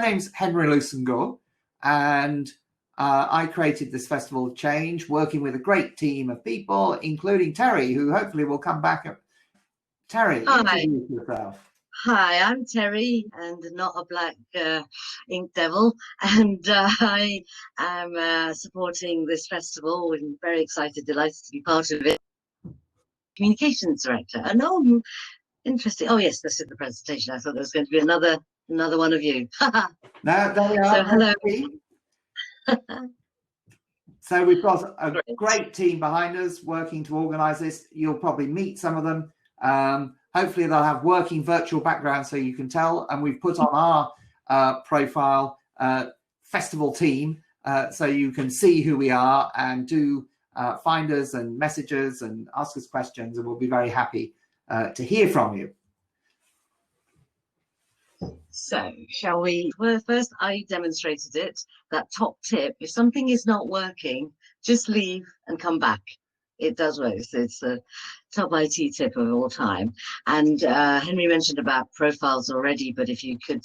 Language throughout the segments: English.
name's Henry Lusengore, and I created this Festival of Change, working with a great team of people, including Terry, who hopefully will come back. Terry, introduce yourself. Hi, I'm Terry, and not a black ink devil, and I am supporting this festival and very excited, delighted to be part of it. Communications director. Oh, interesting. Oh yes, this is the presentation. I thought there was going to be another one of you. No, there we are. So hello. So we've got a great team behind us working to organise this. You'll probably meet some of them. Hopefully they'll have working virtual backgrounds so you can tell. And we've put on our profile festival team so you can see who we are and do find us and message us and ask us questions, and we'll be very happy to hear from you. So shall we? Well, first I demonstrated it. That top tip, if something is not working, just leave and come back. It does work. So it's the top IT tip of all time. And Henry mentioned about profiles already, but if you could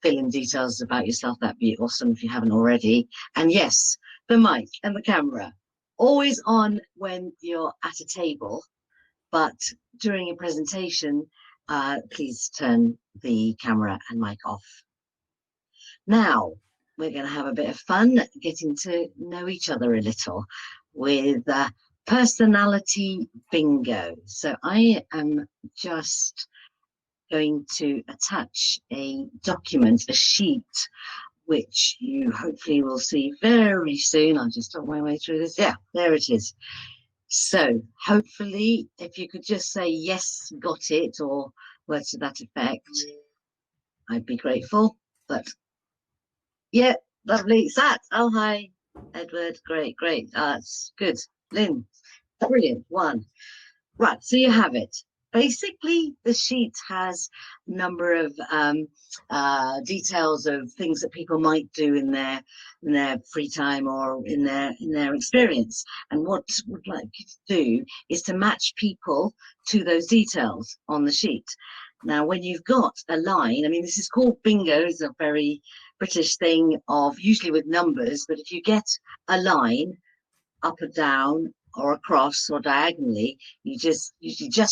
fill in details about yourself, that'd be awesome if you haven't already. And yes, the mic and the camera, always on when you're at a table, but during a presentation, please turn the camera and mic off. Now, we're going to have a bit of fun getting to know each other a little with personality bingo. So I am just going to attach a document, a sheet, which you hopefully will see very soon. I'll just talk my way through this. Yeah, there it is. So hopefully, if you could just say, yes, got it, or words to that effect, I'd be grateful. But yeah, lovely. Sat, oh, hi, Edward. Great. That's good. Lynn, brilliant. One. Right, so you have it. Basically, the sheet has a number of details of things that people might do in their free time or in their experience. And what we'd like you to do is to match people to those details on the sheet. Now, when you've got a line, I mean, this is called bingo. It's a very British thing of usually with numbers, but if you get a line up or down or across or diagonally, you just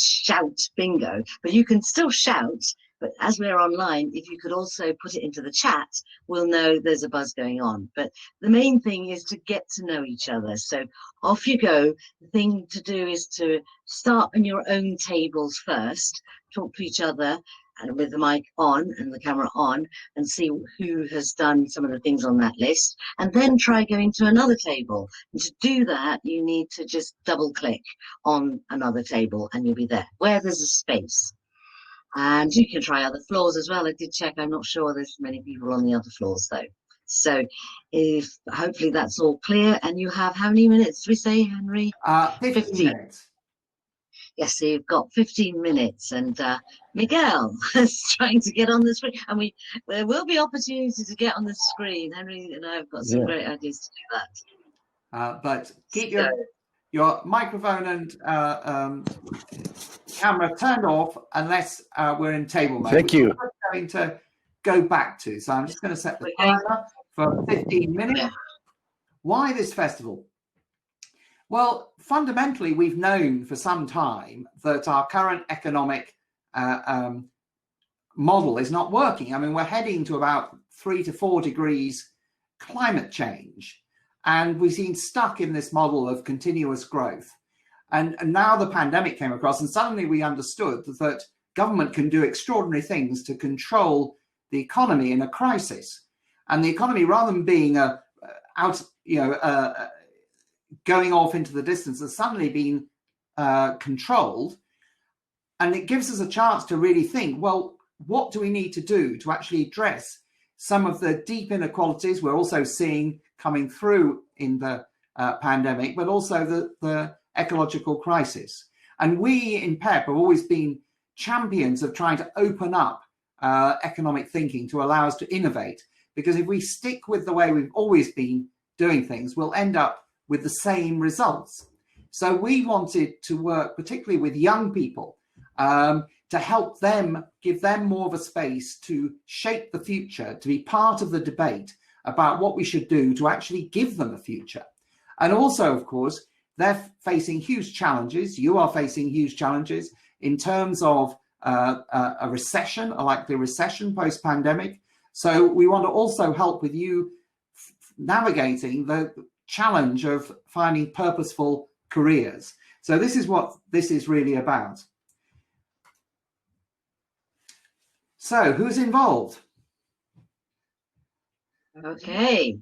shout bingo. But you can still shout, but as we're online, if you could also put it into the chat, we'll know there's a buzz going on. But the main thing is to get to know each other. So off you go. The thing to do is to start on your own tables first, talk to each other, and with the mic on and the camera on, and see who has done some of the things on that list, and then try going to another table. And to do that, you need to just double click on another table and you'll be there, where there's a space. And you can try other floors as well. I did check, I'm not sure there's many people on the other floors though. So if hopefully that's all clear, and you have how many minutes do we say, Henry? 15 minutes. Yes, so you've got 15 minutes, and Miguel is trying to get on the screen, and there will be opportunity to get on the screen. Henry and I have got some great ideas to do that. But keep your microphone and camera turned off unless we're in table mode. Thank you. I'm going to go back to, so I'm just going to set the timer for 15 minutes. Yeah. Why this festival? Well, fundamentally, we've known for some time that our current economic model is not working. I mean, we're heading to about 3 to 4 degrees climate change, and we've been stuck in this model of continuous growth. And now the pandemic came across, and suddenly we understood that government can do extraordinary things to control the economy in a crisis. And the economy, rather than being going off into the distance, has suddenly been controlled. And it gives us a chance to really think, well, what do we need to do to actually address some of the deep inequalities we're also seeing coming through in the pandemic, but also the ecological crisis? And we in PEP have always been champions of trying to open up economic thinking to allow us to innovate, because if we stick with the way we've always been doing things, we'll end up with the same results. So we wanted to work particularly with young people to to help them, give them more of a space to shape the future, to be part of the debate about what we should do to actually give them a future. And also, of course, they're facing huge challenges. You are facing huge challenges in terms of a recession, like the recession post-pandemic. So we want to also help with you navigating the challenge of finding purposeful careers. So this is what this is really about. So who's involved? Okay,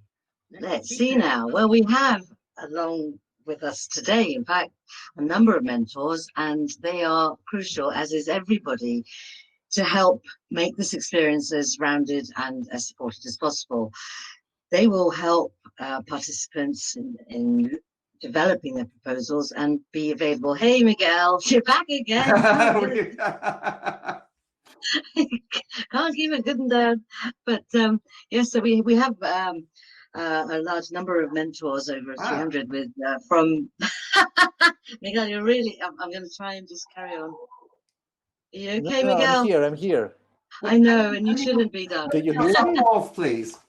let's see now. Well, we have along with us today, in fact, a number of mentors, and they are crucial, as is everybody, to help make this experience as rounded and as supported as possible. They will help participants in developing their proposals and be available. Hey, Miguel, you're back again. Can't keep it good and down. But yes, so we have a large number of mentors, over 300 with from Miguel. You're really, I'm going to try and just carry on. Are you okay, No, Miguel? I'm here. I know, and you shouldn't be done. Do you hear me? Off, please.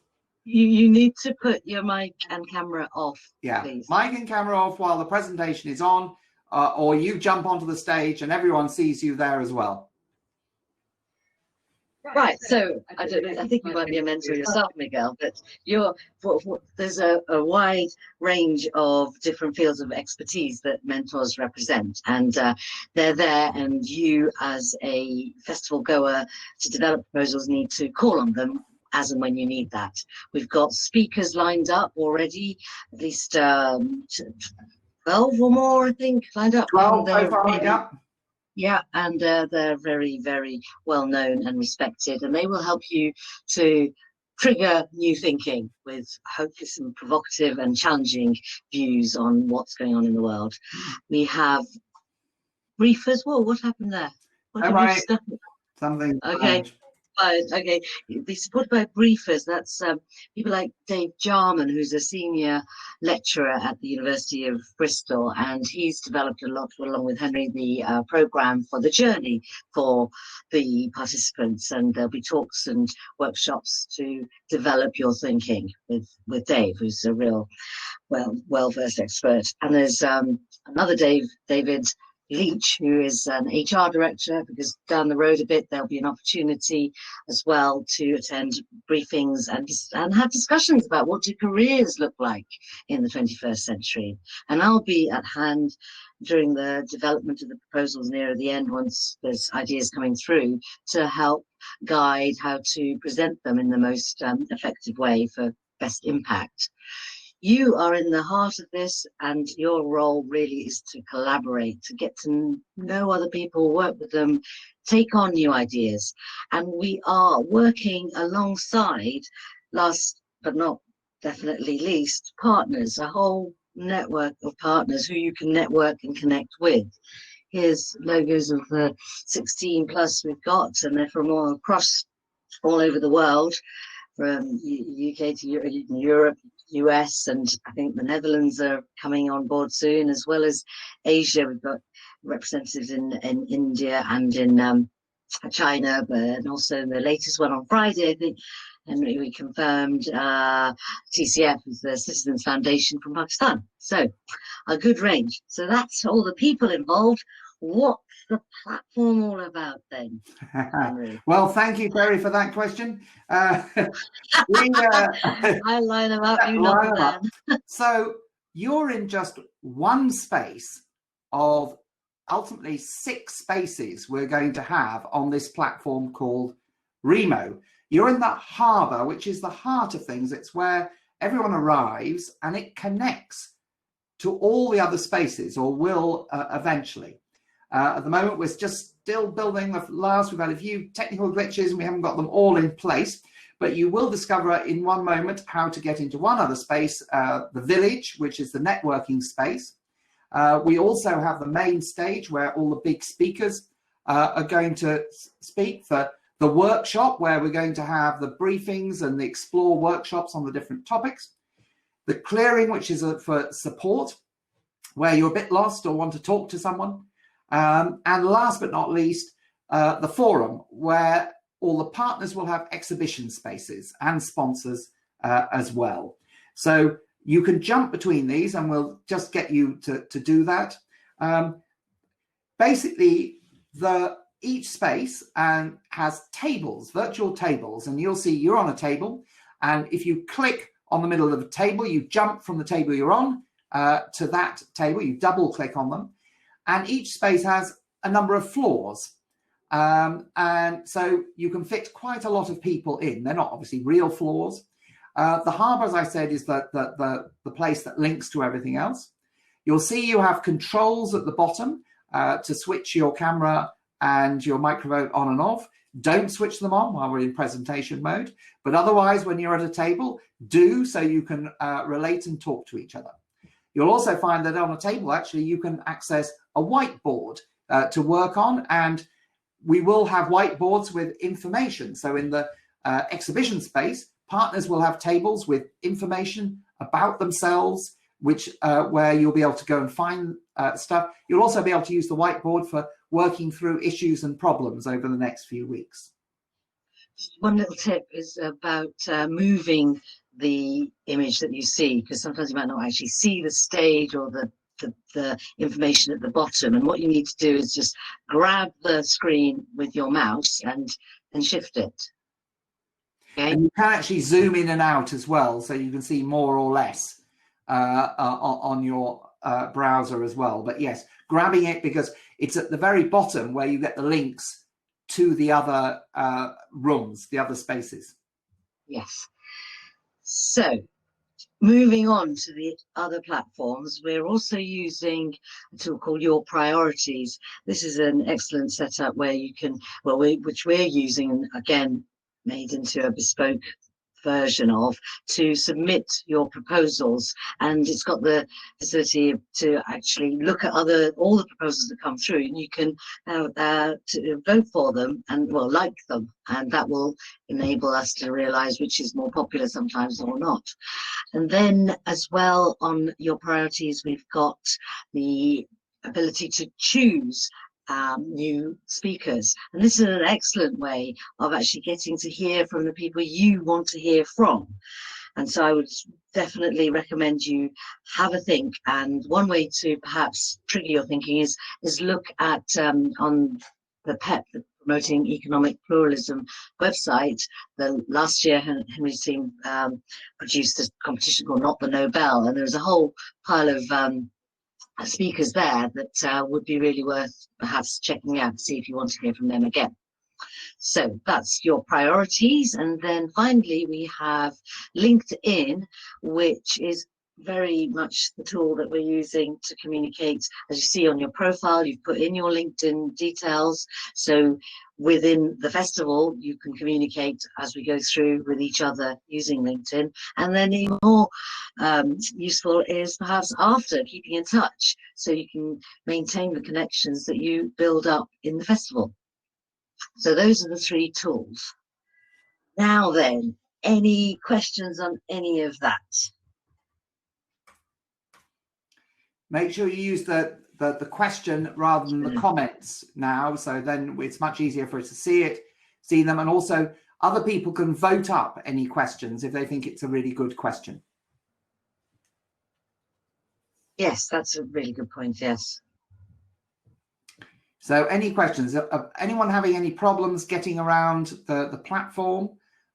You need to put your mic and camera off. Yeah, please. Mic and camera off while the presentation is on, or you jump onto the stage and everyone sees you there as well. Right, so I think you might be a mentor yourself, Miguel, but there's a wide range of different fields of expertise that mentors represent, and they're there, and you as a festival goer to develop proposals need to call on them as and when you need that. We've got speakers lined up already, at least 12 or more, I think, lined up. 12 so far, yeah. Yeah, and they're very, very well known and respected, and they will help you to trigger new thinking with hopefully some provocative and challenging views on what's going on in the world. We have briefers. Whoa, what happened there? What right. Something. Okay. Okay, be supported by briefers. That's people like Dave Jarman, who's a senior lecturer at the University of Bristol, and he's developed a lot, along with Henry, the program for the journey for the participants, and there'll be talks and workshops to develop your thinking with Dave, who's a real well-versed expert. And there's another David Leach, who is an HR director, because down the road a bit there'll be an opportunity as well to attend briefings and have discussions about what do careers look like in the 21st century. And I'll be at hand during the development of the proposals nearer the end, once there's ideas coming through, to help guide how to present them in the most effective way for best impact. You are in the heart of this, and your role really is to collaborate, to get to know other people, work with them, take on new ideas. And we are working alongside, last but not definitely least, partners, a whole network of partners who you can network and connect with. Here's logos of the 16 plus we've got, and they're from all over the world, from UK to Europe, US, and I think the Netherlands are coming on board soon, as well as Asia. We've got representatives in India and in China, and also the latest one on Friday, I think, and we confirmed TCF is the Citizens Foundation from Pakistan. So a good range. So that's all the people involved. What's the platform all about then? Well, thank you, Terry, for that question. I line them up, you know them. So you're in just one space of ultimately 6 spaces we're going to have on this platform called Remo. You're in that harbour, which is the heart of things. It's where everyone arrives, and it connects to all the other spaces, or will eventually. At the moment, we're just still building the last. We've had a few technical glitches and we haven't got them all in place, but you will discover in one moment how to get into one other space, the village, which is the networking space. We also have the main stage where all the big speakers are going to speak. The workshop, where we're going to have the briefings and the explore workshops on the different topics. The clearing, which is for support, where you're a bit lost or want to talk to someone. And last but not least, the forum, where all the partners will have exhibition spaces and sponsors as well. So you can jump between these, and we'll just get you to do that. Basically, each space has tables, virtual tables, and you'll see you're on a table, and if you click on the middle of the table, you jump from the table you're on to that table, you double click on them, and each space has a number of floors. And so you can fit quite a lot of people in. They're not obviously real floors. The harbour, as I said, is the place that links to everything else. You'll see you have controls at the bottom to switch your camera and your microphone on and off. Don't switch them on while we're in presentation mode, but otherwise when you're at a table, do, so you can relate and talk to each other. You'll also find that on a table, actually, you can access a whiteboard to work on, and we will have whiteboards with information. So in the exhibition space, partners will have tables with information about themselves, which where you'll be able to go and find stuff. You'll also be able to use the whiteboard for working through issues and problems over the next few weeks. One little tip is about moving the image that you see, because sometimes you might not actually see the stage or the information at the bottom, and what you need to do is just grab the screen with your mouse and shift it. Okay. And you can actually zoom in and out as well, so you can see more or less on your browser as well. But yes, grabbing it, because it's at the very bottom where you get the links to the other rooms, the other spaces. Yes. So moving on to the other platforms, we're also using a tool called Your Priorities. This is an excellent setup where you can, which we're using, again, made into a bespoke version of, to submit your proposals, and it's got the facility to actually look at all the proposals that come through, and you can to vote for them and like them, and that will enable us to realize which is more popular sometimes or not. And then as well, on Your Priorities, we've got the ability to choose new speakers, and this is an excellent way of actually getting to hear from the people you want to hear from. And so I would definitely recommend you have a think, and one way to perhaps trigger your thinking is look at on the PEP, the Promoting Economic Pluralism website. Last year Henry's team produced a competition called Not the Nobel, and there was a whole pile of speakers there that would be really worth perhaps checking out, see if you want to hear from them again. So that's Your Priorities. And then finally we have LinkedIn, which is very much the tool that we're using to communicate. As you see on your profile, you've put in your LinkedIn details, so within the festival you can communicate as we go through with each other using LinkedIn. And then even more useful is perhaps after, keeping in touch, so you can maintain the connections that you build up in the festival. So those are the three tools. Now then, any questions on any of that? Make sure you use the question rather than the comments now, so then it's much easier for us to see them, and also other people can vote up any questions if they think it's a really good question. Yes, that's a really good point, yes. So any questions? Anyone having any problems getting around the platform?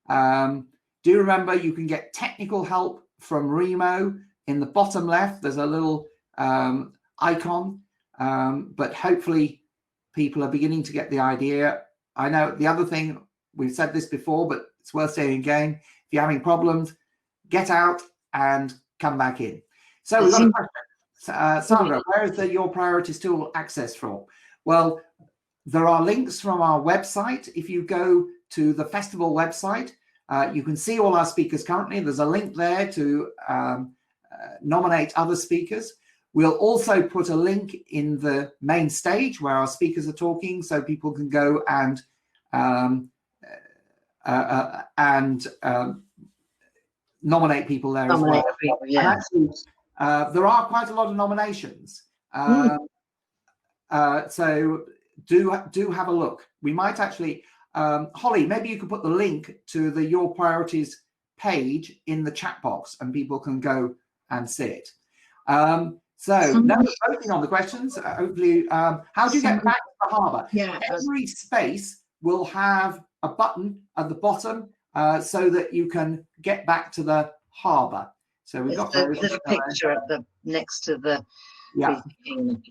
Do remember you can get technical help from Remo. In the bottom left, there's a little icon, but hopefully people are beginning to get the idea. I know the other thing, we've said this before, but it's worth saying again: if you're having problems, get out and come back in. So we've got a question. Sandra, where is the Your Priorities tool access from? Well, there are links from our website. If you go to the festival website, you can see all our speakers currently. There's a link there to nominate other speakers. We'll also put a link in the main stage where our speakers are talking, so people can go and nominate people there as well. Yeah. And actually, there are quite a lot of nominations. So do have a look. We might actually, Holly, maybe you could put the link to the Your Priorities page in the chat box and people can go and see it. So no voting on the questions. Hopefully, how do you get back to the harbour? Yeah. Every space will have a button at the bottom so that you can get back to the harbour. So we've got the little picture at the next to the briefing.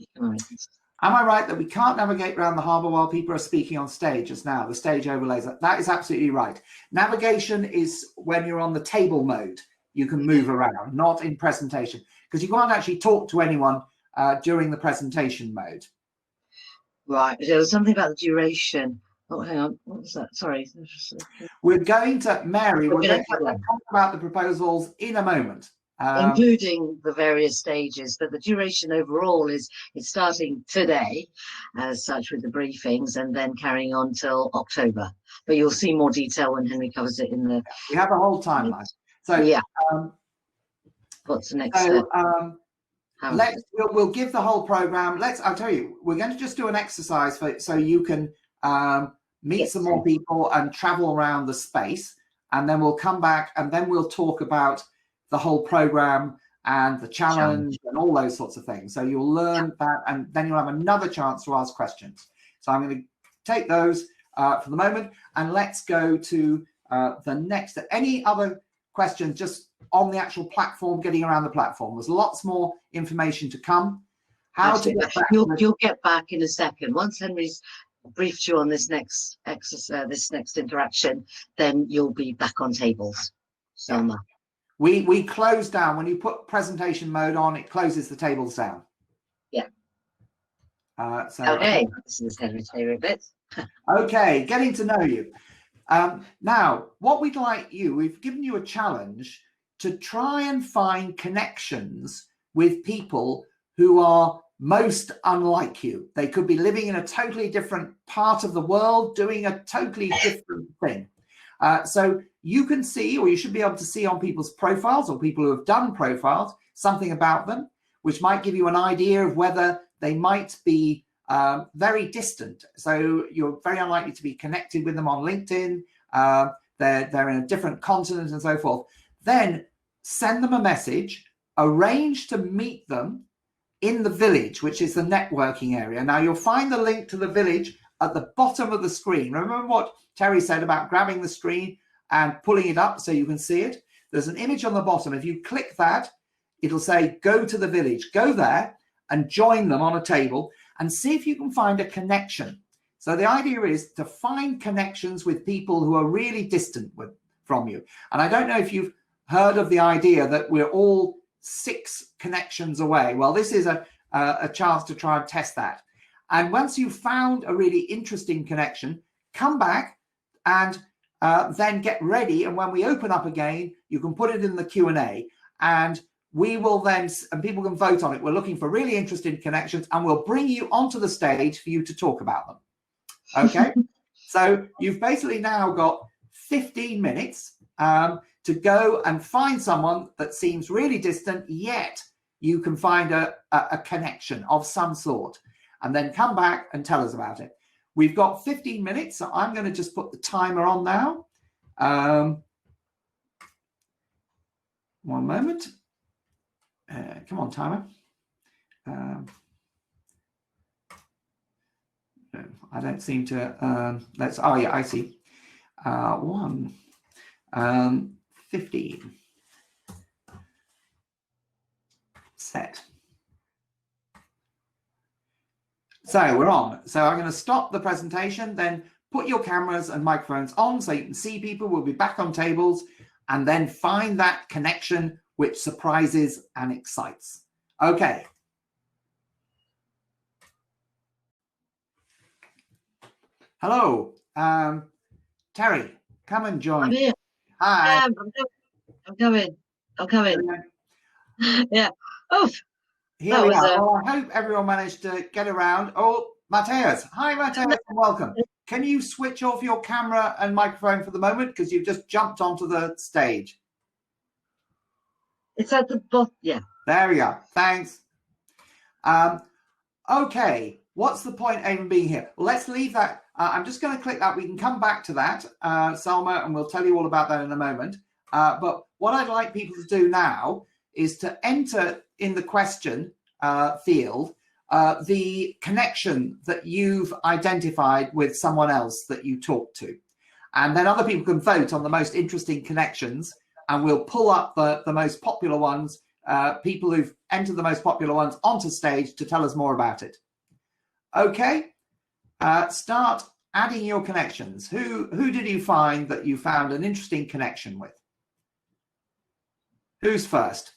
Am I right that we can't navigate around the harbour while people are speaking on stage just now? The stage overlays. That is absolutely right. Navigation is when you're on the table mode. You can move around, not in presentation, because you can't actually talk to anyone during the presentation mode. Right. There was something about the duration. Oh, hang on. What was that? Sorry. We're going to, Mary, we're going to talk about the proposals in a moment. Including the various stages, but the duration overall is starting today as such with the briefings and then carrying on till October. But you'll see more detail when Henry covers it in the... We have a whole timeline. So yeah. What's the next step? We'll give the whole program. I'll tell you, we're going to just do an exercise so you can meet some more people and travel around the space, and then we'll come back and then we'll talk about the whole program and the challenge and all those sorts of things. So you'll learn that, and then you'll have another chance to ask questions. So I'm going to take those for the moment, and let's go to the next. Any other questions just on the actual platform, getting around the platform? There's lots more information to come. You'll get back in a second. Once Henry's briefed you on this next exercise, this next interaction, then you'll be back on tables. So we close down when you put presentation mode on. It closes the tables down. Yeah. So okay, this is Henry's favorite bit. Okay, getting to know you. Now, what we'd like we've given you a challenge to try and find connections with people who are most unlike you. They could be living in a totally different part of the world, doing a totally different thing. So you can see, or you should be able to see on people's profiles or people who have done profiles, something about them, which might give you an idea of whether they might be very distant. So you're very unlikely to be connected with them on LinkedIn. They're in a different continent and so forth. Then send them a message, arrange to meet them in the village, which is the networking area. Now you'll find the link to the village at the bottom of the screen. Remember what Terry said about grabbing the screen and pulling it up so you can see it? There's an image on the bottom. If you click that, it'll say go to the village. Go there and join them on a table and see if you can find a connection. So the idea is to find connections with people who are really distant from you. And I don't know if you've heard of the idea that we're all 6 connections away. Well, this is a chance to try and test that. And once you've found a really interesting connection, come back and then get ready. And when we open up again, you can put it in the Q&A, and we will then, and people can vote on it. We're looking for really interesting connections, and we'll bring you onto the stage for you to talk about them. Okay. So you've basically now got 15 minutes to go and find someone that seems really distant, yet you can find a connection of some sort, and then come back and tell us about it. We've got 15 minutes, so I'm going to just put the timer on now. One moment. Come on, timer. I don't seem to, oh yeah, I see. 15. Set. So we're on. So I'm going to stop the presentation, then put your cameras and microphones on so you can see people. We'll be back on tables, and then find that connection which surprises and excites. Okay. Hello, Terry, come and join. I'm here. Hi. I'm coming. Yeah. Oh. Here we are. Well, I hope everyone managed to get around. Oh, Mateus. Hi, Mateus, and welcome. Can you switch off your camera and microphone for the moment, because you've just jumped onto the stage? It's at the bottom. Yeah. There we are. Thanks. Okay. What's the point of even being here? Well, let's leave that. I'm just going to click that. We can come back to that, Salma, and we'll tell you all about that in a moment. But what I'd like people to do now is to enter in the question field the connection that you've identified with someone else that you talked to. And then other people can vote on the most interesting connections, and we'll pull up the most popular ones, people who've entered the most popular ones onto stage to tell us more about it. Okay, start adding your connections. Who did you find that you found an interesting connection with? Who's first?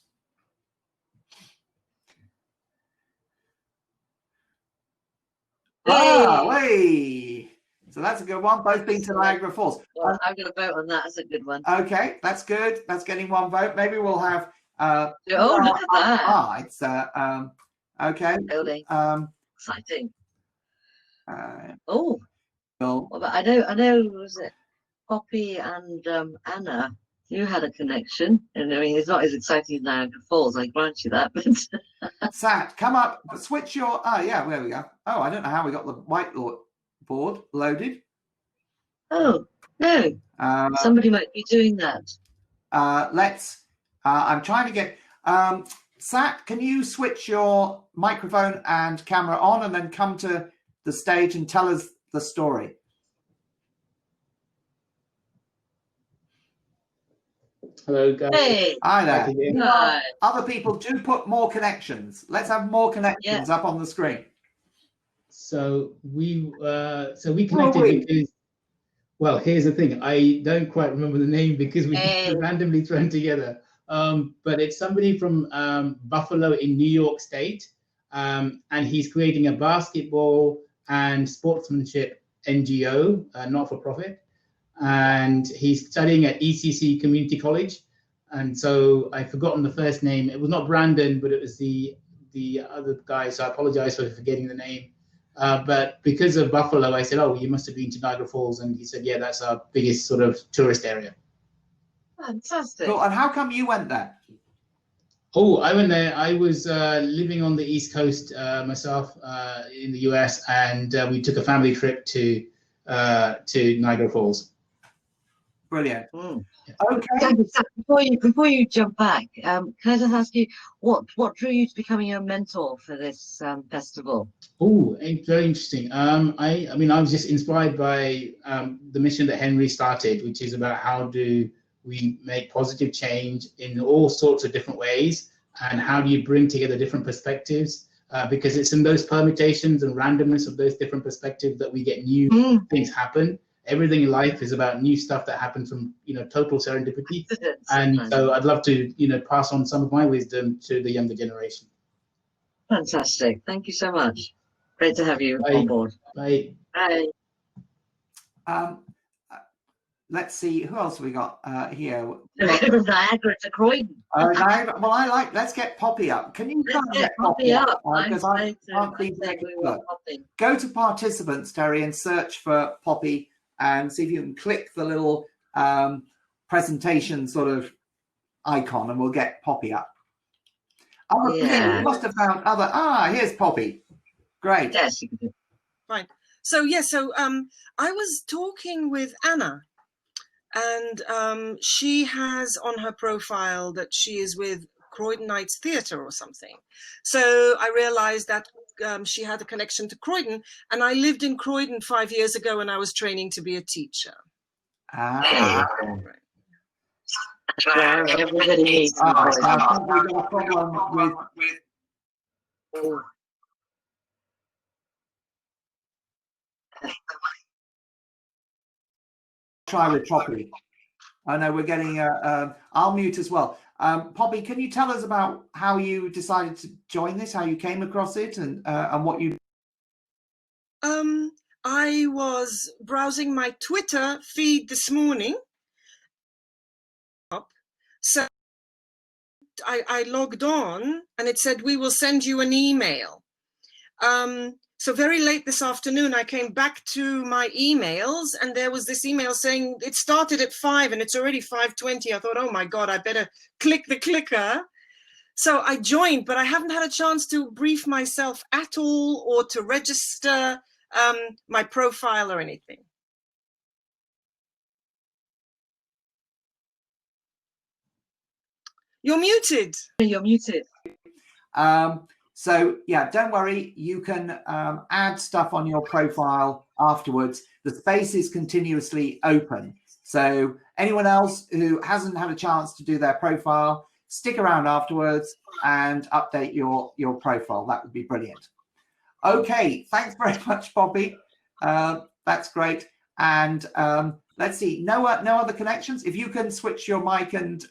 Hey! So that's a good one. Both been to Niagara Falls. Well, I'm going to vote on that. That's a good one. Okay, that's good. That's getting one vote. Maybe we'll have. Oh, look at that! It's okay. Building. Exciting. Well, but I know. Was it Poppy and Anna? You had a connection, and I mean, it's not as exciting as Niagara Falls. I grant you that. But Sat, come up. Switch your. Oh yeah, there we go. Oh, I don't know how we got the whiteboard loaded. Oh no! Somebody might be doing that. Let's. I'm trying to get. Sat, can you switch your microphone and camera on, and then come to the stage and tell us the story? Hello, guys. Hey. Hi there. Hi. Other people do put more connections. Let's have more connections up on the screen. So we connected because, well, here's the thing. I don't quite remember the name because we were randomly thrown together. But it's somebody from Buffalo in New York State, and he's creating a basketball and sportsmanship NGO, not-for-profit. And he's studying at ECC Community College. And so I've forgotten the first name. It was not Brandon, but it was the other guy. So I apologize for forgetting the name. But because of Buffalo, I said, oh, you must have been to Niagara Falls. And he said, yeah, that's our biggest sort of tourist area. Fantastic. Cool. And how come you went there? Oh, I went there. I was living on the East Coast myself in the US, and we took a family trip to Niagara Falls. Brilliant. Okay. Before you jump back, can I just ask you what drew you to becoming a mentor for this festival? Oh, very interesting. I mean, I was just inspired by the mission that Henry started, which is about how do we make positive change in all sorts of different ways, and how do you bring together different perspectives? Because it's in those permutations and randomness of those different perspectives that we get new things happen. Everything in life is about new stuff that happens from, total serendipity. And so I'd love to, pass on some of my wisdom to the younger generation. Fantastic. Thank you so much. Great to have you on board. Bye. Bye. Let's see, who else have we got here? From Niagara to Croydon. Niagara. Well, let's get Poppy up. Can you try and get Poppy up? Because I can't be very good. Go to participants, Terry, and search for Poppy and see if you can click the little presentation sort of icon, and we'll get Poppy up. Oh, yeah. We must have found other. Here's Poppy. Great. Yes, you can do. Fine. So I was talking with Anna, and she has on her profile that she is with Croydon Nights Theatre or something. So I realized that she had a connection to Croydon, and I lived in Croydon 5 years ago, and I was training to be a teacher. Everybody needs we've got a problem with try with Poppy. I know we're getting I'll mute as well. Poppy, can you tell us about how you decided to join this, how you came across it, and what you... I was browsing my Twitter feed this morning. So I logged on, and it said, we will send you an email. So very late this afternoon, I came back to my emails, and there was this email saying it started at 5 and it's already 5:20. I thought, oh my God, I better click the clicker. So I joined, but I haven't had a chance to brief myself at all or to register my profile or anything. You're muted. You're muted. So yeah, don't worry. You can add stuff on your profile afterwards. The space is continuously open. So anyone else who hasn't had a chance to do their profile, stick around afterwards and update your profile. That would be brilliant. Okay, thanks very much, Poppy. That's great. And let's see, no other connections. If you can switch your mic and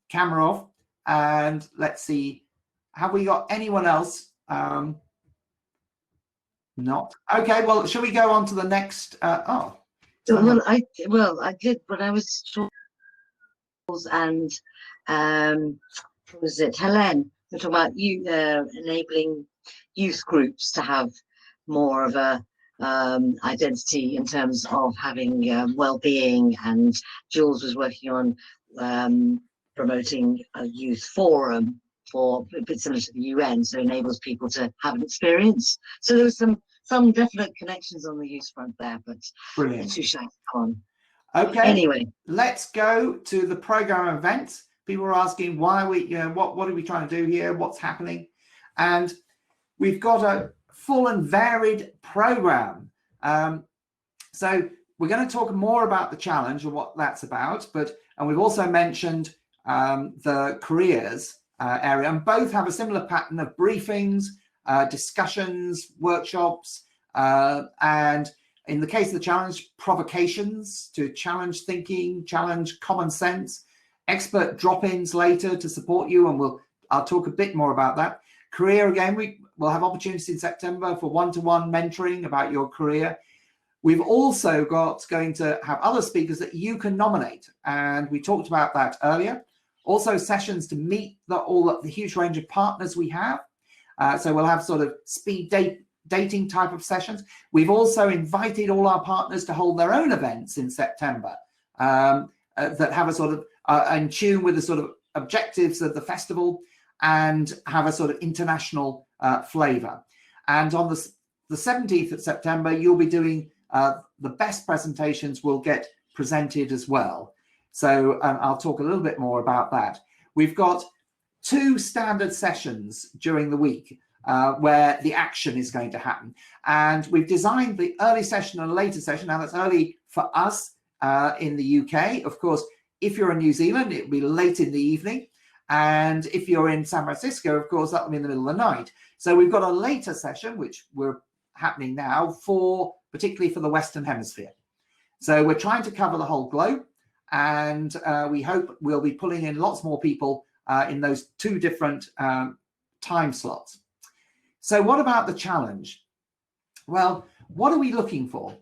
camera off, and let's see, have we got anyone else? Not okay. Well, shall we go on to the next? Well, I did, but I was and what was it, Helen? We're talking about you enabling youth groups to have more of a identity in terms of having well-being, and Jules was working on promoting a youth forum for a bit similar to the UN, so enables people to have an experience. So there was some definite connections on the youth front there, but brilliant. too shy to come on. Okay. Anyway, let's go to the program events. People are asking why we, what are we trying to do here? What's happening? And we've got a full and varied program. So we're going to talk more about the challenge and what that's about, and we've also mentioned the careers area, and both have a similar pattern of briefings, discussions, workshops, and in the case of the challenge, provocations to challenge thinking, challenge common sense, expert drop-ins later to support you, and I'll talk a bit more about that. Career, again, we'll have opportunities in September for one-to-one mentoring about your career. We've also going to have other speakers that you can nominate, and we talked about that earlier. Also sessions to meet the huge range of partners we have. So we'll have sort of speed dating type of sessions. We've also invited all our partners to hold their own events in September that have a sort of in tune with the sort of objectives of the festival and have a sort of international flavor. And on the 17th of September, you'll be doing the best presentations will get presented as well. So I'll talk a little bit more about that. We've got 2 standard sessions during the week where the action is going to happen. And we've designed the early session and later session. Now that's early for us in the UK. Of course, if you're in New Zealand, it'll be late in the evening. And if you're in San Francisco, of course, that'll be in the middle of the night. So we've got a later session, which we're happening now particularly for the Western Hemisphere. So we're trying to cover the whole globe, and we hope we'll be pulling in lots more people in those 2 different time slots. So what about the challenge? Well, what are we looking for?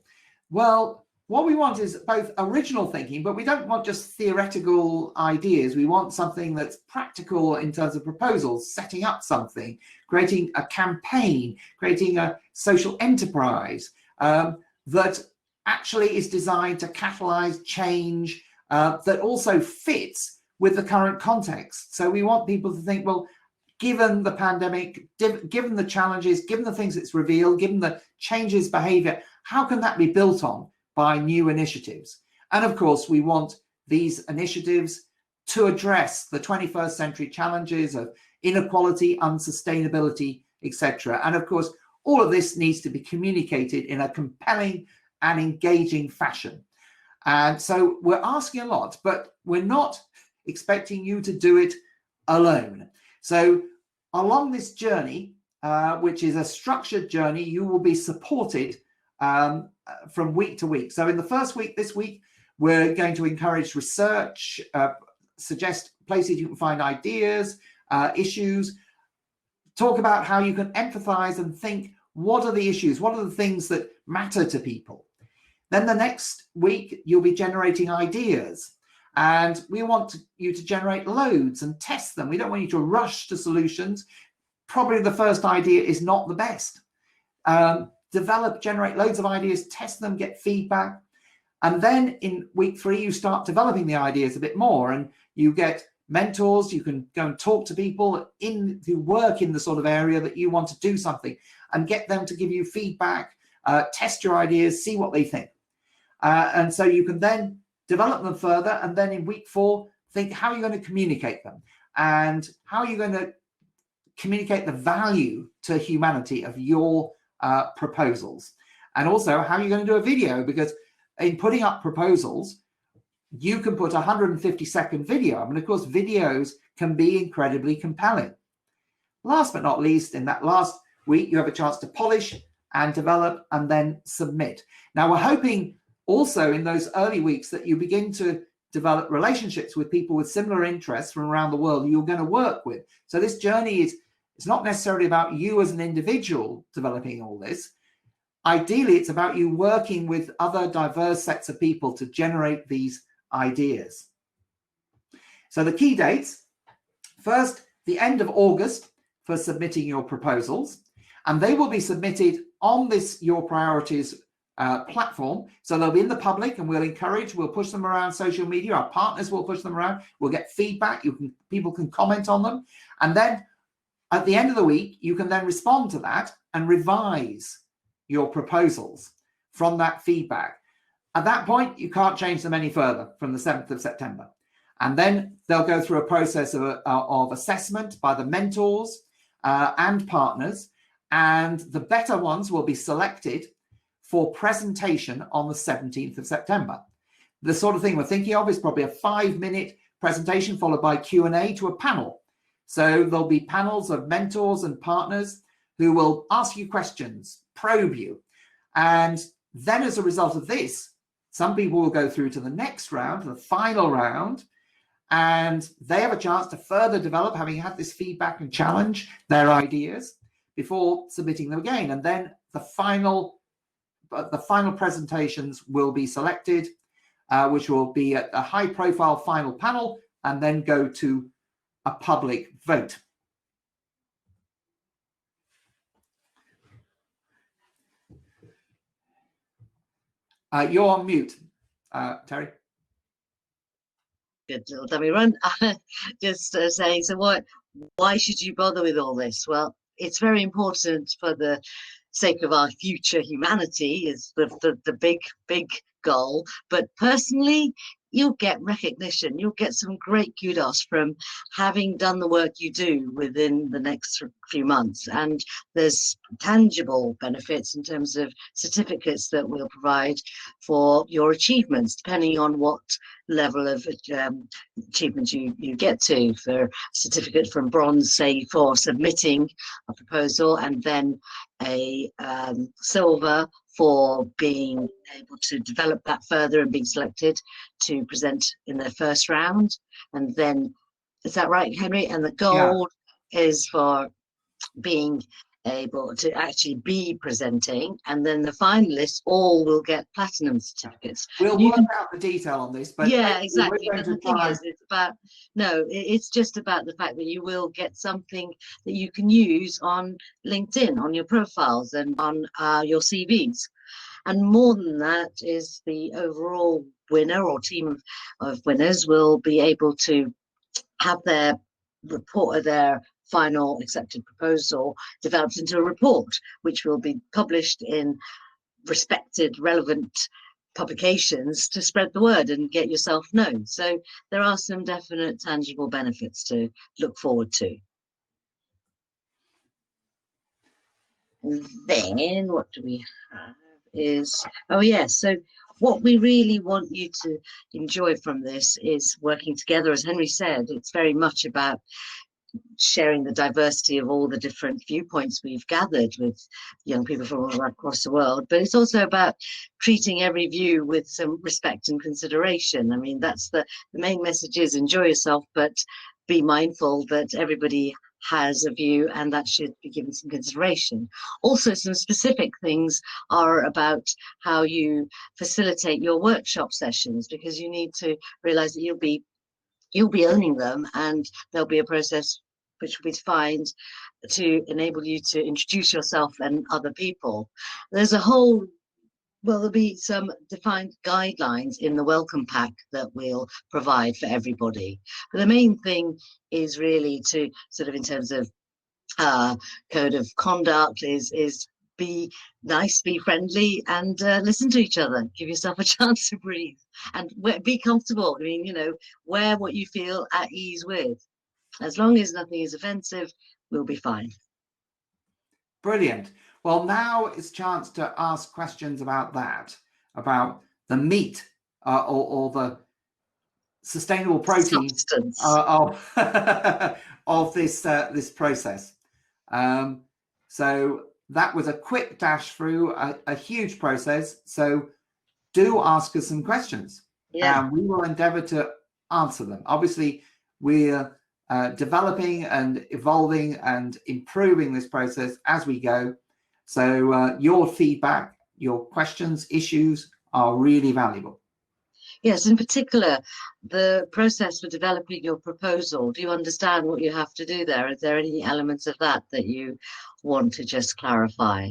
Well, what we want is both original thinking, but we don't want just theoretical ideas. We want something that's practical in terms of proposals, setting up something, creating a campaign, creating a social enterprise that actually is designed to catalyze change that also fits with the current context. So we want people to think, well, given the pandemic, given the challenges, given the things it's revealed, given the changes behavior, how can that be built on by new initiatives? And of course, we want these initiatives to address the 21st century challenges of inequality, unsustainability, etc. And of course, all of this needs to be communicated in a compelling and engaging fashion. And so we're asking a lot, but we're not expecting you to do it alone. So along this journey, which is a structured journey, you will be supported from week to week. So in the first week, this week, we're going to encourage research, suggest places you can find ideas, issues, talk about how you can empathize and think, what are the issues? What are the things that matter to people? Then the next week, you'll be generating ideas. And we want you to generate loads and test them. We don't want you to rush to solutions. Probably the first idea is not the best. Generate loads of ideas, test them, get feedback. And then in week 3, you start developing the ideas a bit more, and you get mentors. You can go and talk to people who work in the sort of area that you want to do something, and get them to give you feedback, test your ideas, see what they think. And so you can then develop them further, and then in week 4, think how you're going to communicate them, and how you're going to communicate the value to humanity of your proposals, and also how you're going to do a video, because in putting up proposals, you can put a 150-second video. I mean, of course, videos can be incredibly compelling. Last but not least, in that last week, you have a chance to polish and develop and then submit. Now, we're hoping also in those early weeks that you begin to develop relationships with people with similar interests from around the world you're going to work with. So this journey it's not necessarily about you as an individual developing all this. Ideally, it's about you working with other diverse sets of people to generate these ideas. So the key dates: first, the end of August for submitting your proposals, and they will be submitted on this Your Priorities platform. So they'll be in the public, and we'll push them around social media. Our partners will push them around. We'll get feedback. People can comment on them, and then at the end of the week, you can then respond to that and revise your proposals from that feedback. At that point, you can't change them any further from the 7th of September. And then they'll go through a process of assessment by the mentors and partners, and the better ones will be selected for presentation on the 17th of September. The sort of thing we're thinking of is probably a 5-minute presentation followed by Q&A to a panel. So there'll be panels of mentors and partners who will ask you questions, probe you. And then as a result of this, some people will go through to the next round, the final round, and they have a chance to further develop, having had this feedback and challenge their ideas before submitting them again. And then the final presentations will be selected, which will be a high-profile final panel, and then go to a public vote. You're on mute, Terry. Good little dummy run. Just saying, so why should you bother with all this? Well, it's very important for the sake of our future humanity, is the big goal. But personally, you'll get recognition. You'll get some great kudos from having done the work you do within the next few months. And there's tangible benefits in terms of certificates that we'll provide for your achievements, depending on what level of achievement you get to. For certificate from bronze, say, for submitting a proposal, and then a silver for being able to develop that further and being selected to present in their first round. And then, is that right, Henry? And the gold is for being able to actually be presenting, and then the finalists all will get platinum certificates. We'll work out the detail on this, but yeah, exactly. But the thing is, it's just about the fact that you will get something that you can use on LinkedIn, on your profiles, and on your CVs. And more than that is the overall winner or team of winners will be able to have their report of their final accepted proposal developed into a report, which will be published in respected, relevant publications to spread the word and get yourself known. So there are some definite tangible benefits to look forward to. And then what do we have is, oh yes, so what we really want you to enjoy from this is working together. As Henry said, it's very much about sharing the diversity of all the different viewpoints we've gathered with young people from all across the world, but it's also about treating every view with some respect and consideration. I mean, that's the main message is enjoy yourself, but be mindful that everybody has a view and that should be given some consideration. Also, some specific things are about how you facilitate your workshop sessions, because you need to realize that you'll be owning them, and there'll be a process which will be defined to enable you to introduce yourself and other people. There's a whole Well, there'll be some defined guidelines in the welcome pack that we'll provide for everybody. But the main thing is really to sort of, in terms of code of conduct, is be nice, be friendly, and listen to each other. Give yourself a chance to breathe and be comfortable. I mean, you know, wear what you feel at ease with. As long as nothing is offensive, we'll be fine. Brilliant. Well, now it's a chance to ask questions about that, about the meat or the sustainable protein of of this process. So that was a quick dash through a huge process. So do ask us some questions, and we will endeavour to answer them. Obviously, we're developing and evolving and improving this process as we go. So your feedback, your questions, issues are really valuable. Yes, in particular, the process for developing your proposal. Do you understand what you have to do there? Are there any elements of that that you want to just clarify?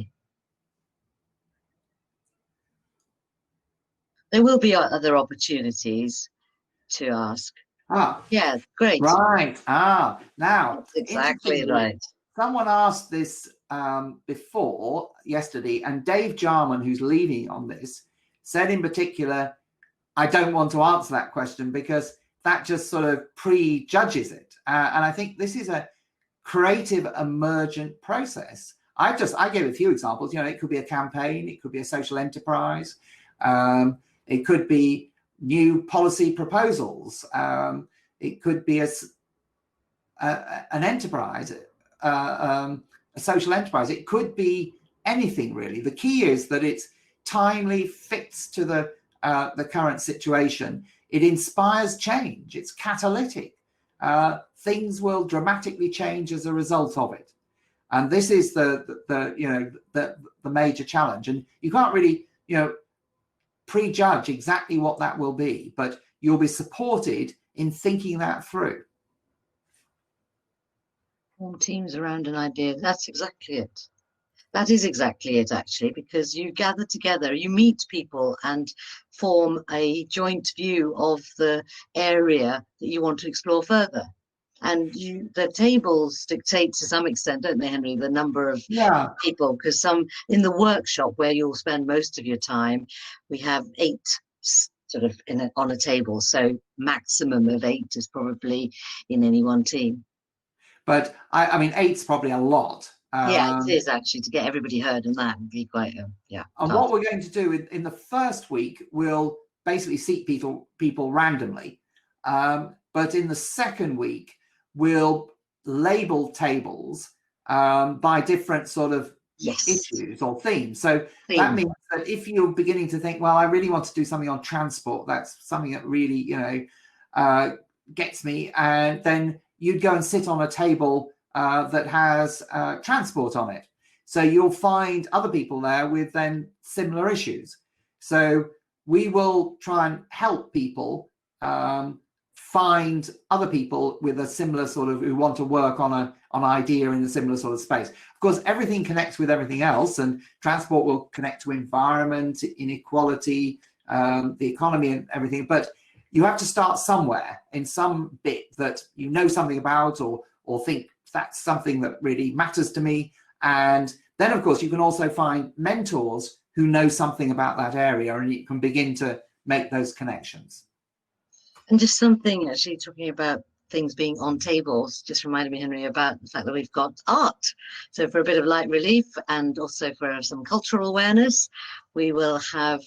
There will be other opportunities to ask. Yeah, great. Right. Now, that's exactly right. Someone asked this before yesterday, and Dave Jarman, who's leading on this, said in particular, I don't want to answer that question because that just sort of prejudges it. And I think this is a creative, emergent process. I gave a few examples. You know, it could be a campaign, it could be a social enterprise, it could be new policy proposals, it could be an enterprise, a social enterprise. It could be anything really. The key is that it's timely, fits to the current situation. It inspires change. It's catalytic. Things will dramatically change as a result of it, and this is the major challenge. And you can't really prejudge exactly what that will be, but you'll be supported in thinking that through. Form teams around an idea. That's exactly it. That is exactly it, actually, because you gather together, you meet people and form a joint view of the area that you want to explore further. And the tables dictate to some extent, don't they, Henry, the number of people? Because in the workshop where you'll spend most of your time, we have 8 sort of on a table. So maximum of 8 is probably in any one team. But I mean, 8's probably a lot. Yeah, it is actually, to get everybody heard, and that would be quite And what we're going to do in the first week, we'll basically seat people randomly. But in the second week, we'll label tables by different sort of issues or themes. So that means that if you're beginning to think, well, I really want to do something on transport, that's something that really gets me, and then you'd go and sit on a table that has transport on it. So you'll find other people there with then similar issues. So we will try and help people find other people with a similar sort of, who want to work on an idea in a similar sort of space. Of course, everything connects with everything else, and transport will connect to environment, inequality, the economy and everything. But you have to start somewhere, in some bit that you know something about, or think that's something that really matters to me. And then, of course, you can also find mentors who know something about that area, and you can begin to make those connections. And just something, actually, talking about things being on tables, just reminded me, Henry, about the fact that we've got art. So for a bit of light relief and also for some cultural awareness, we will have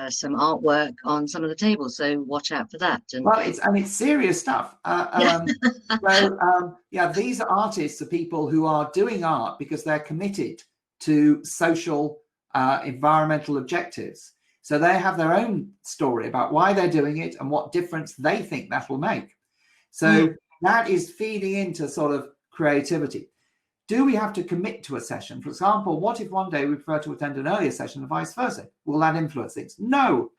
some artwork on some of the tables. So watch out for that. And well, it's serious stuff. These artists are people who are doing art because they're committed to social, environmental objectives. So they have their own story about why they're doing it and what difference they think that will make. So that is feeding into sort of creativity. Do we have to commit to a session? For example, what if one day we prefer to attend an earlier session and vice versa? Will that influence things? No.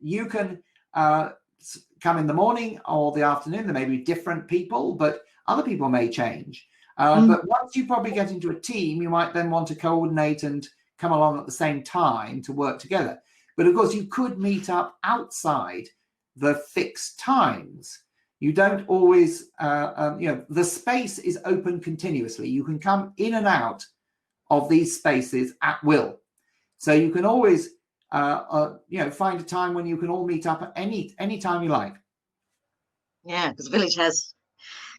You can come in the morning or the afternoon. There may be different people, but other people may change. But once you probably get into a team, you might then want to coordinate and come along at the same time to work together. But of course, you could meet up outside the fixed times. You don't always, the space is open continuously. You can come in and out of these spaces at will. So you can always, find a time when you can all meet up at any time you like. Yeah, because the village has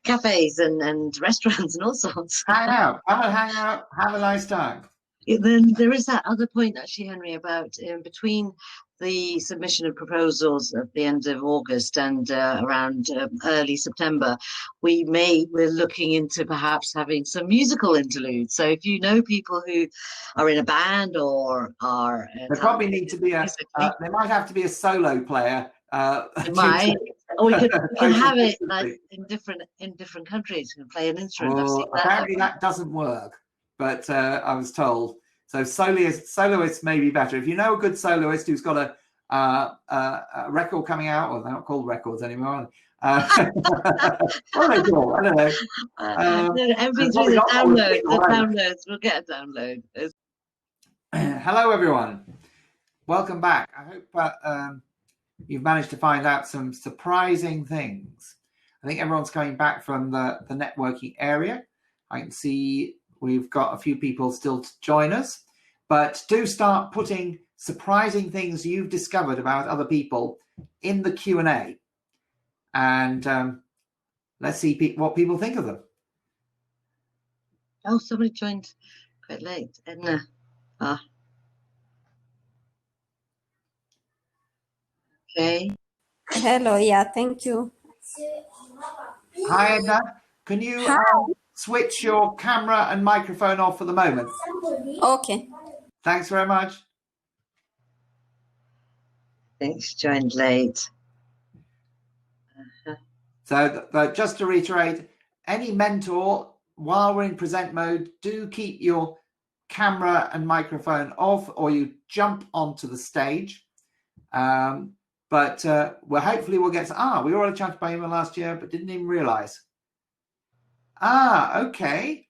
cafes and restaurants and all sorts. Hang out, have a nice time. Then there is that other point, actually, Henry, about between the submission of proposals at the end of August and around early September, we're looking into perhaps having some musical interludes. So if you know people who are in a band or are there probably need to be there might have to be a solo player. Or we can have it like in different countries. You can play an instrument. Well, apparently that doesn't work. But I was told, so soloists may be better. If you know a good soloist who's got a record coming out, or they're not called records anymore. What are they called? I don't know. MP3, the downloads. We'll get a download. Hello, everyone. Welcome back. I hope you've managed to find out some surprising things. I think everyone's coming back from the networking area. I can see we've got a few people still to join us, but do start putting surprising things you've discovered about other people in the Q&A, and let's see what people think of them. Oh, somebody joined quite late. Edna. Okay. Hello. Yeah. Thank you. Hi, Edna. Can you switch your camera and microphone off for the moment? Okay. Thanks very much. Thanks, joined late. So just to reiterate, any mentor, while we're in present mode, do keep your camera and microphone off, or you jump onto the stage. But hopefully we'll get to, we already chatted by email last year, but didn't even realize. Okay.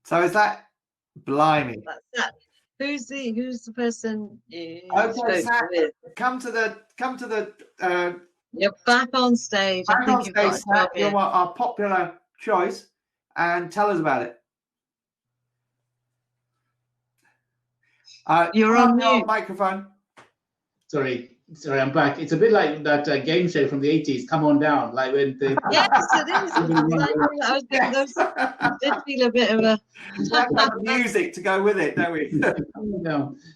So is that blimey? That's who's the person you Okay, spoke with? come to the You're back on stage. back I think on you've got stage, a job you're here. our popular choice, and tell us about it. You're on mute. Microphone. Sorry, I'm back. It's a bit like that game show from the 80s, Come On Down, like when the... Yes, it is. I did feel a bit of a... We have to have the music to go with it, don't we?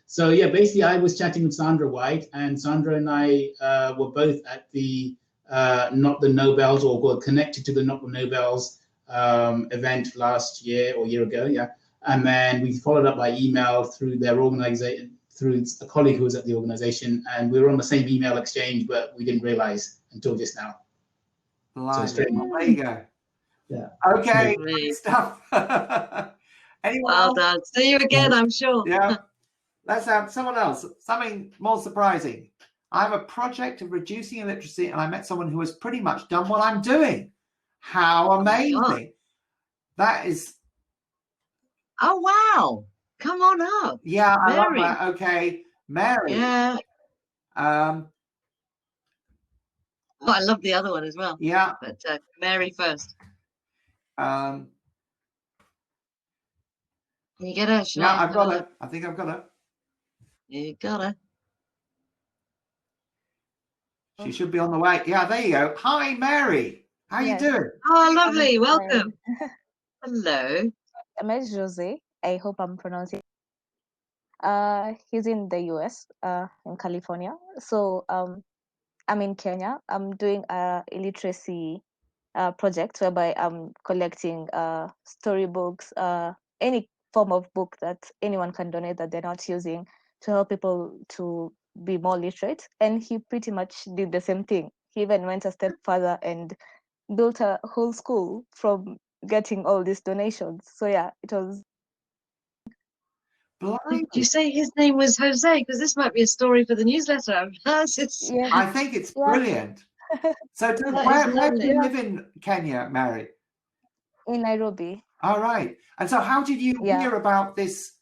So yeah, basically I was chatting with Sandra White, and Sandra and I were both at the Not the Nobels, or were connected to the Not the Nobels event last year or year ago, yeah. And then we followed up by email through their organization, through a colleague who was at the organization, and we were on the same email exchange, but we didn't realize until just now. So there you go. Yeah. Okay, great stuff. Anyone Well else? done. See you again, I'm sure. Yeah. Let's have someone else. Something more surprising. I have a project of reducing illiteracy, and I met someone who has pretty much done what I'm doing. How amazing! That is. Oh wow! Come on up. Yeah, I love Mary. that. Okay, Mary. Yeah. I love the other one as well. Yeah. But Mary first. Can you get her? Yeah, I've got her. I think I've got her. You got her. She should be on the way. Yeah, there you go. Hi, Mary. How you doing? Oh, lovely. Welcome. Hello. My name is Jose. I hope I'm pronouncing. He's in the US, in California. So I'm in Kenya. I'm doing a illiteracy project whereby I'm collecting storybooks, any form of book that anyone can donate that they're not using, to help people to be more literate. And he pretty much did the same thing. He even went a step further and built a whole school from getting all these donations. So yeah, it was. Did you say his name was Jose? Because this might be a story for the newsletter. I think it's brilliant. So where do you live in Kenya, Mary? In Nairobi. All right. And so how did you Yeah. hear about this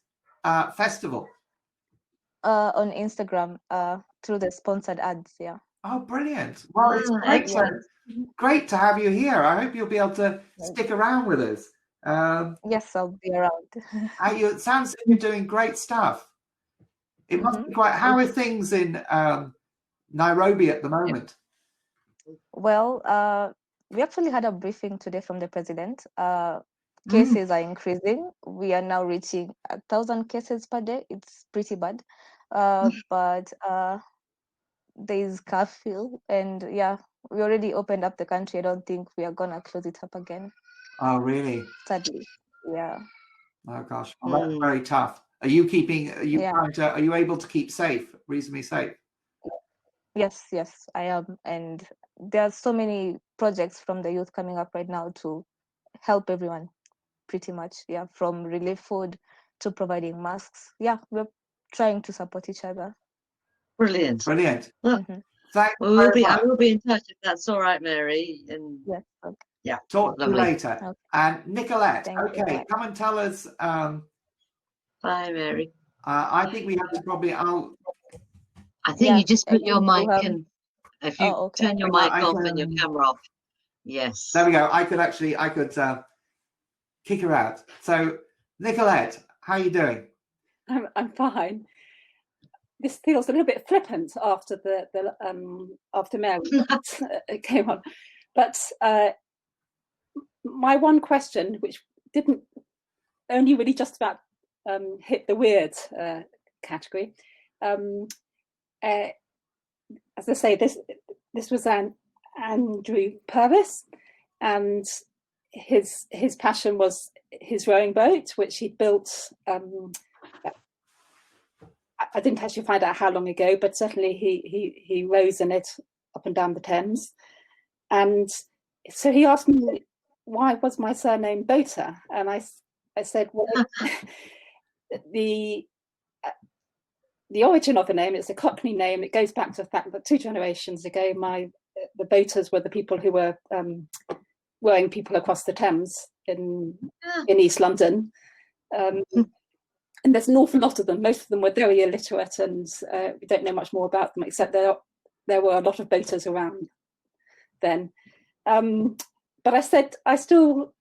festival? On Instagram, through the sponsored ads. Yeah. Oh, brilliant. Well, it's great Excellent. great to have you here. I hope you'll be able to stick around with us. Yes, I'll be around. It sounds like you're doing great stuff. It must be quite. How are things in Nairobi at the moment? Well, we actually had a briefing today from the president. Cases are increasing. We are now reaching 1,000 cases per day. It's pretty bad. But there is curfew, and yeah, we already opened up the country. I don't think we are gonna close it up again. Oh, really? Sadly, yeah. Oh gosh, well, that's very tough. Are you keeping? Are you Yeah. are you able to keep safe, reasonably safe? Yes, I am. And there are so many projects from the youth coming up right now to help everyone, pretty much. Yeah, from relief food to providing masks. Yeah, we're trying to support each other. Brilliant. Brilliant. Well, Thank I will be in touch if that's all right, Mary. And yes, okay. yeah, talk to you lovely. later. Okay. And Nicolette, Thank you. okay, Bye. come and tell us. Bye, Mary. I think we have to probably. I think Yeah, you just I put your think we mic have- in. If you Oh, okay. turn your Well, mic I off and your can- camera off. Yes. There we go. I could kick her out. So, Nicolette, how are you doing? I'm fine. This feels a little bit flippant after after Mary came on, but my one question, which didn't only really just about hit the weird category, as I say, this was Andrew Purvis, and his passion was his rowing boat, which he built. I didn't actually find out how long ago, but certainly he rows in it up and down the Thames. And so he asked me why was my surname Boater, and I said, well, the origin of the name, it's a Cockney name. It goes back to the fact that 2 generations ago, the boaters were the people who were rowing people across the Thames in East London. And there's an awful lot of them. Most of them were very illiterate, and we don't know much more about them, except there were a lot of boaters around then. But I said I still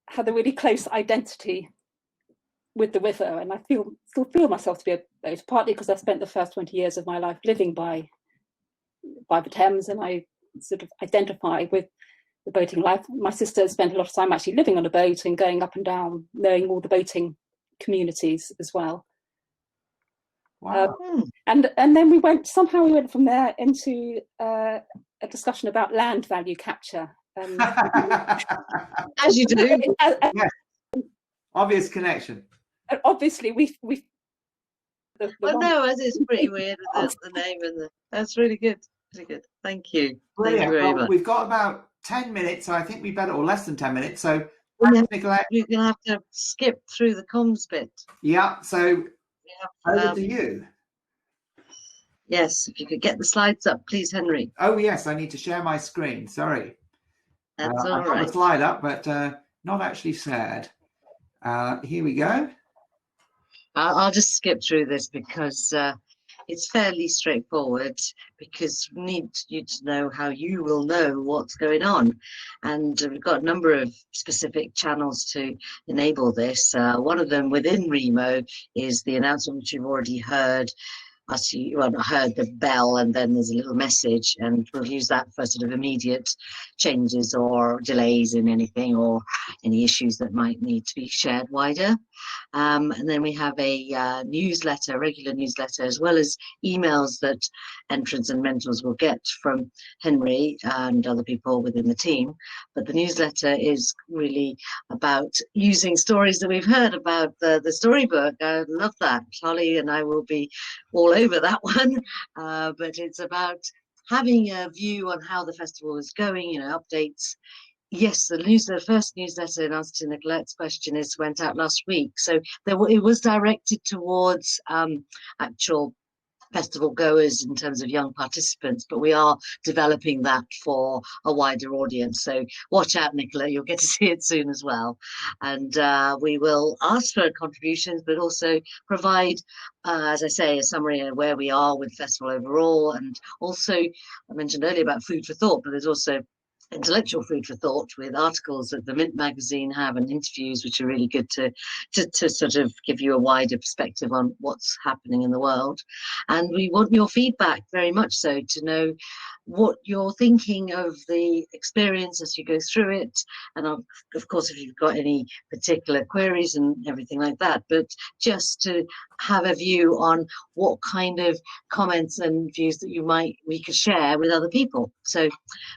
had a really close identity with the river, and I still feel myself to be a boater, partly because I spent the first 20 years of my life living by the Thames, and I sort of identify with the boating life. My sister spent a lot of time actually living on a boat and going up and down, knowing all the boating communities as well. Wow. And then we went from there into a discussion about land value capture. As you do. Yes. Obvious connection. Obviously, no, as it's pretty weird, the name and that's really good. Really good. Thank you. Brilliant. Thank you very much. We've got about 10 minutes, so I think we better, or less than 10 minutes. So, Nicolette. You're going to have to skip through the comms bit. Yeah, so over to you. Yes, if you could get the slides up, please, Henry. Oh, yes, I need to share my screen. Sorry. That's all I've got right. the slide up, but not actually shared. Here we go. I'll just skip through this because it's fairly straightforward, because we need you to know how you will know what's going on. And we've got a number of specific channels to enable this. One of them within Remo is the announcement which you've already heard. I heard the bell, and then there's a little message, and we'll use that for sort of immediate changes or delays in anything, or any issues that might need to be shared wider. And then we have a newsletter, regular newsletter, as well as emails that entrants and mentors will get from Henry and other people within the team. But the newsletter is really about using stories that we've heard about the storybook. I love that. Charlie and I will be all over that one, but it's about having a view on how the festival is going, updates. Yes, the first newsletter, in answer to Nicolette's question, went out last week. So it was directed towards actual festival goers in terms of young participants, but we are developing that for a wider audience. So watch out, Nicola, you'll get to see it soon as well. And we will ask for contributions, but also provide, as I say, a summary of where we are with the festival overall. And also, I mentioned earlier about food for thought, but there's also intellectual food for thought with articles that the Mint magazine have and interviews, which are really good to sort of give you a wider perspective on what's happening in the world. And we want your feedback very much so, to know what you're thinking of the experience as you go through it. And of course, if you've got any particular queries and everything like that, but just to have a view on what kind of comments and views that we could share with other people. So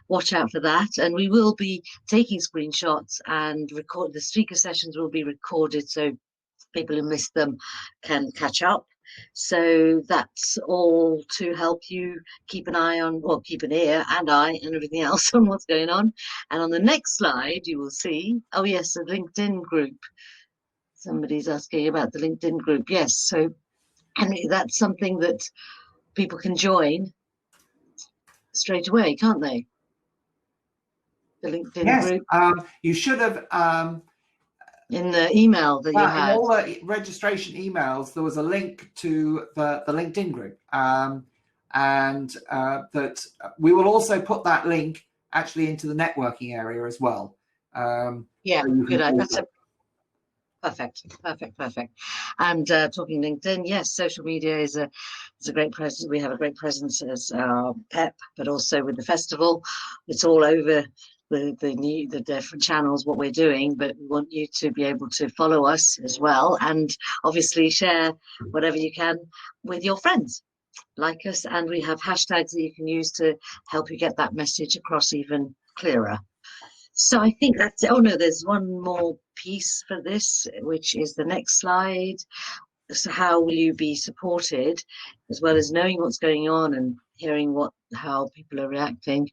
watch out for that. And we will be taking screenshots and the speaker sessions will be recorded, so people who missed them can catch up. So that's all to help you keep an eye on, or keep an ear and eye and everything else on what's going on. And on the next slide, you will see, oh yes, a LinkedIn group. Somebody's asking about the LinkedIn group. Yes, so Henry, that's something that people can join straight away, can't they? The LinkedIn group. You should have. In the email that you had. In all the registration emails, there was a link to the LinkedIn group. And that we will also put that link actually into the networking area as well. Yeah, so good. That's perfect. And talking LinkedIn, yes, social media is a great presence. We have a great presence as PEP, but also with the festival. It's all over the different channels what we're doing, but we want you to be able to follow us as well, and obviously share whatever you can with your friends like us. And we have hashtags that you can use to help you get that message across even clearer. So I think that's it. Oh no, there's one more piece for this, which is the next slide. So how will you be supported, as well as knowing what's going on and hearing how people are reacting?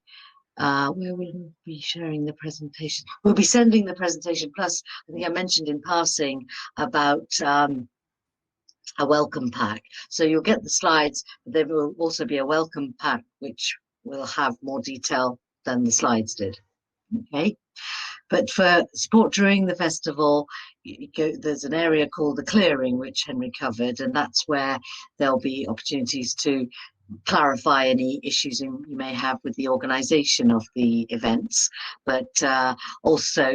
Where will we be sharing the presentation? We'll be sending the presentation, plus I think I mentioned in passing about a welcome pack. So you'll get the slides, but there will also be a welcome pack which will have more detail than the slides did. Okay, but for support during the festival, there's an area called the clearing, which Henry covered, and that's where there'll be opportunities to clarify any issues you may have with the organisation of the events, but also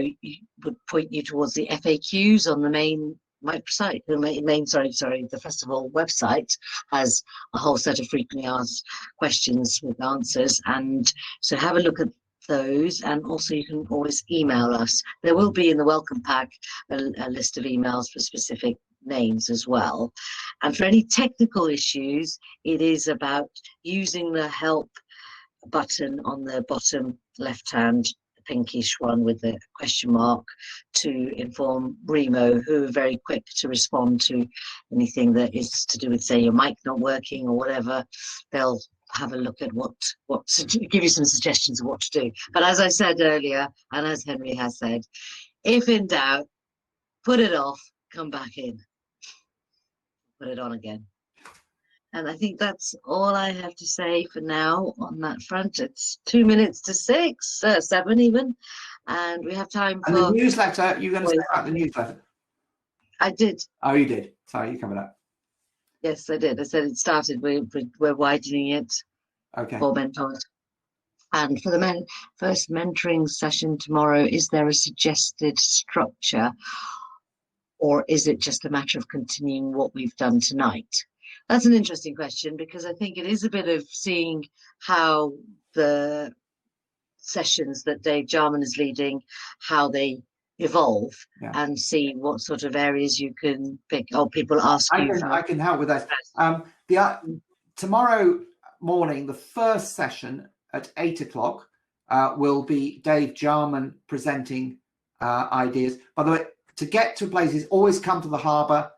would point you towards the FAQs on the main microsite. The festival website has a whole set of frequently asked questions with answers, and so have a look at those. And also you can always email us. There will be in the welcome pack a list of emails for specific names as well. And for any technical issues, it is about using the help button on the bottom left hand, pinkish one with the question mark, to inform Remo, who are very quick to respond to anything that is to do with, say, your mic not working or whatever. They'll have a look at give you some suggestions of what to do. But as I said earlier, and as Henry has said, if in doubt, put it off, come back in, put it on again. And I think that's all I have to say for now on that front. It's 2 minutes to 7 even, and we have time for the newsletter. You're going to say about the newsletter? I did. Oh, you did. Sorry, you covered that. Yes, I did. I said it started. We're widening it. Okay. For mentors. And for the first mentoring session tomorrow, is there a suggested structure, or is it just a matter of continuing what we've done tonight? That's an interesting question, because I think it is a bit of seeing how the sessions that Dave Jarman is leading, how they evolve, and see what sort of areas you can pick. Oh, people ask I can help with that. Tomorrow morning, the first session at 8 o'clock will be Dave Jarman presenting ideas. By the way, to get to places, always come to the harbour.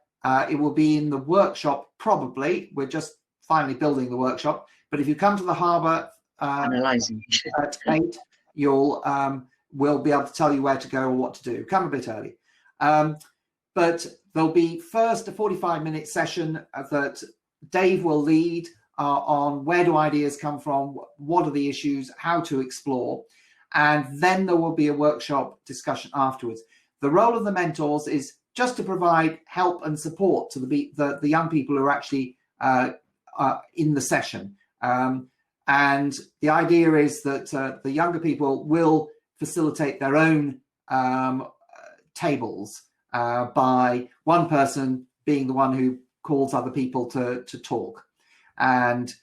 It will be in the workshop, probably. We're just finally building the workshop. But if you come to the harbour at 8, we'll be able to tell you where to go or what to do. Come a bit early. But there'll be first a 45-minute session that Dave will lead on where do ideas come from, what are the issues, how to explore, and then there will be a workshop discussion afterwards. The role of the mentors is just to provide help and support to the young people who are actually in the session. And the idea is that the younger people will facilitate their own tables by one person being the one who calls other people to talk. And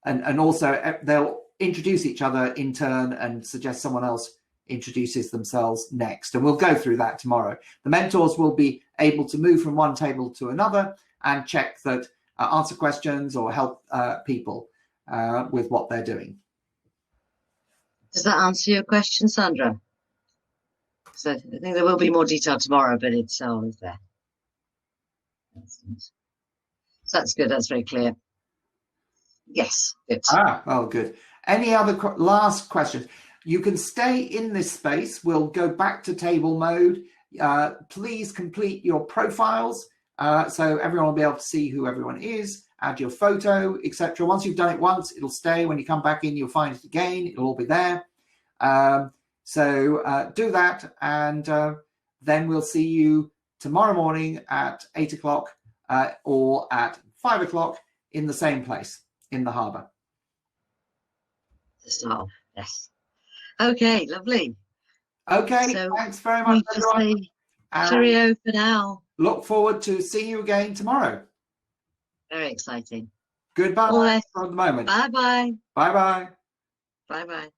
also they'll introduce each other in turn and suggest someone else introduces themselves next. And we'll go through that tomorrow. The mentors will be able to move from one table to another and check that, answer questions or help people with what they're doing. Does that answer your question, Sandra? So I think there will be more detail tomorrow, but it's always there. So that's good. That's very clear. Yes. Good. Well, good. Any other last questions? You can stay in this space. We'll go back to table mode. Please complete your profiles so everyone will be able to see who everyone is, add your photo, etc. Once you've done it once, it'll stay. When you come back in, you'll find it again. It'll all be there. So do that, and then we'll see you tomorrow morning at 8 o'clock or at 5 o'clock in the same place in the harbour. To start off, yes. Okay, lovely. Okay, So thanks very much, everyone. Cheerio for now. Look forward to seeing you again tomorrow. Very exciting. Goodbye All right. for the moment. Bye-bye. Bye-bye. Bye-bye.